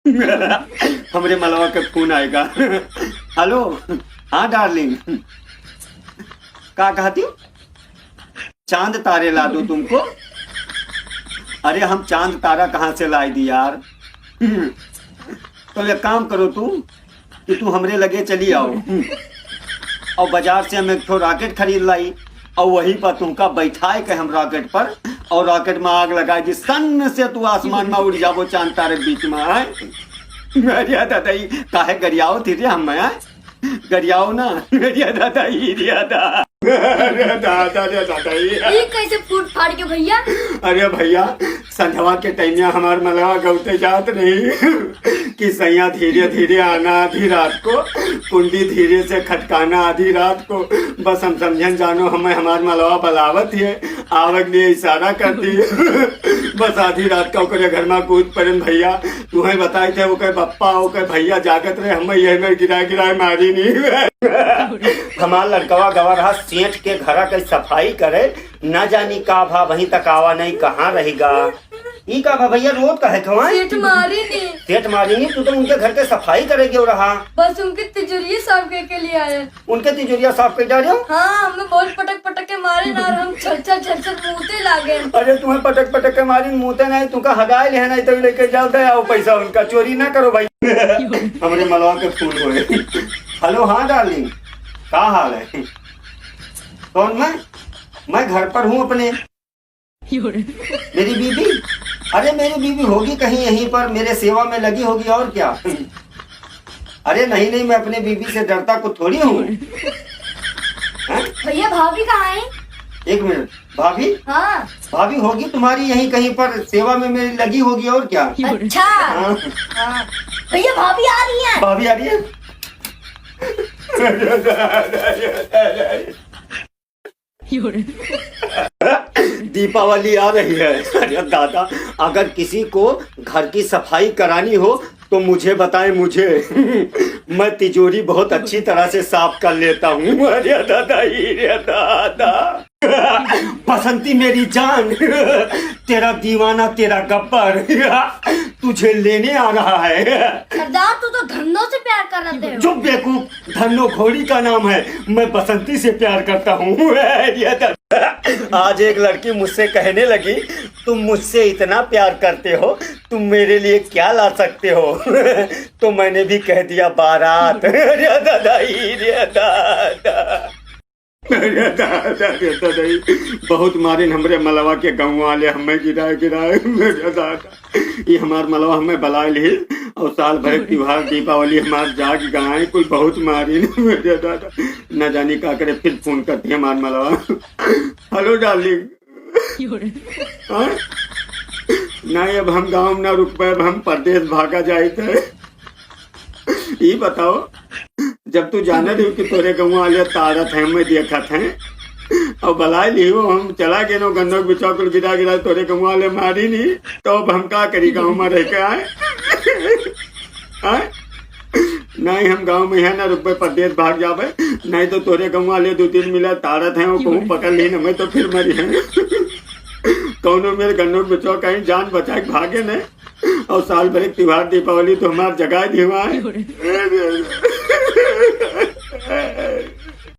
हमरे मलवा के फोन आएगा। हेलो, हाँ डार्लिंग, क्या कहती? चांद तारे ला दूं तुमको? अरे हम चांद तारा कहाँ से लाई दी यार। तो एक काम करो कि तू हमरे लगे चली आओ और बाजार से हम एक ठो रॉकेट खरीद लाई और वहीं पर तुमका बैठाए के हम रॉकेट पर और रॉकेट में आग लगाए दी, सन से तू आसमान में उड़ जाबो चांद तारे बीच में। आए गरिया दादा काहे गरियाओ थी रे हम गरियाओ ना गरिया दादा ये कैसे फूट फाड़ के भैया? अरे भैया संध्या के टाइम हमार मलवा गौते जात नहीं कि सैया धीरे धीरे आना आधी रात को, कुंडी धीरे से खटकाना आधी रात को। बस हम समझन जानो हमें हमार मलवा बलावत है, आवक लिए इशारा कर दी। बस आधी रात का ओकरे घर में कूद पड़न भैया। तुम्हें बताए थे ओके पप्पा ओके भैया जागत रहे, हमें यही में गिराए मारी नहीं। हमार लड़कवा गवा रहा सेठ के घर के सफाई करे, न जानी का भा वहीं तक आवा नहीं कहाँ रहेगा। ई का भा भैया रोज कहे सेठ मारी नहीं, सेठ मारी नहीं, तू तो उनके घर के सफाई करे क्यों रहा? बस उनकी तिजोरी साफ के लिए आए। उनके तिजोरिया साफ कर डालियो? हाँ, हमें बहुत पटक के मारे ना, हम छल मुँहते लागे। अरे तुम्हें पटक के मारी मुँहते नहीं, तुमका हगाए ले नहीं तो लेके जाओ दे आओ पैसा उनका, चोरी ना करो भाई। हमारे मलवा के फूल हुए। हेलो, हाँ डार्लिंग, क्या हाल है? कौन? मैं घर पर हूँ अपने। मेरी बीबी? अरे मेरी बीबी होगी कहीं यहीं पर मेरे सेवा में लगी होगी और क्या। अरे नहीं मैं अपने बीबी से डरता को थोड़ी हूँ। भैया भाभी कहाँ है? एक मिनट, भाभी? हाँ भाभी होगी तुम्हारी यहीं कहीं पर सेवा में मेरी लगी होगी और क्या। अच्छा हाँ। भैया भाभी आ रही है। भाभी आ रही है? दीपावली आ रही है। अरे दादा, अगर किसी को घर की सफाई करानी हो तो मुझे बताएं, मुझे मैं तिजोरी बहुत अच्छी तरह से साफ कर लेता हूँ। अरे दादा बसंती मेरी जान, तेरा दीवाना तेरा गब्बर तुझे लेने आ रहा है। सरदार तू तो धन्नो से प्यार कर रहे हो। चुप बेवकूफ, धन्नो घोड़ी का नाम है, मैं बसंती से प्यार करता हूँ। आज एक लड़की मुझसे कहने लगी तुम मुझसे इतना प्यार करते हो, तुम मेरे लिए क्या ला सकते हो? तो मैंने भी कह दिया बारात। बहुत मारे हमरे मलवा के गाँव वाले हमें गिराए। ये हमार मलवा हमें बला ली और साल भर त्योहार दीपावली हमार जाग गाय कोई बहुत मारी मेरे दादा, न जानी का करे। फिर फोन करती है हमार मलवा। हेलो डार्लिंग, नहीं अब हम गाँव में ना रुक पाए, अब हम परदेश भागा जाए थे। ये बताओ, जब तू जाने रही कि तोरे गाँव वाले तारत है मैं देखा थे और बलाई ली हो, हम चला गए नो गन्नों बिचा को गिरा तोरे गाँव वाले मारी नहीं, तो अब हम क्या करी गाँव में रह के आए? नहीं हम गाँव में है ना रुपये परदेश भाग जावे, नहीं तो तोरे गाँव वाले 2-3 मिला तारत है वो कहूँ पकड़ ली न, मैं तो फिर मरी है। कौनो मेरे गन्नों बिचा कहीं जान बचा के भागे न, और साल भर त्योहार दीपावली तो हमार जगह दी हुआ है।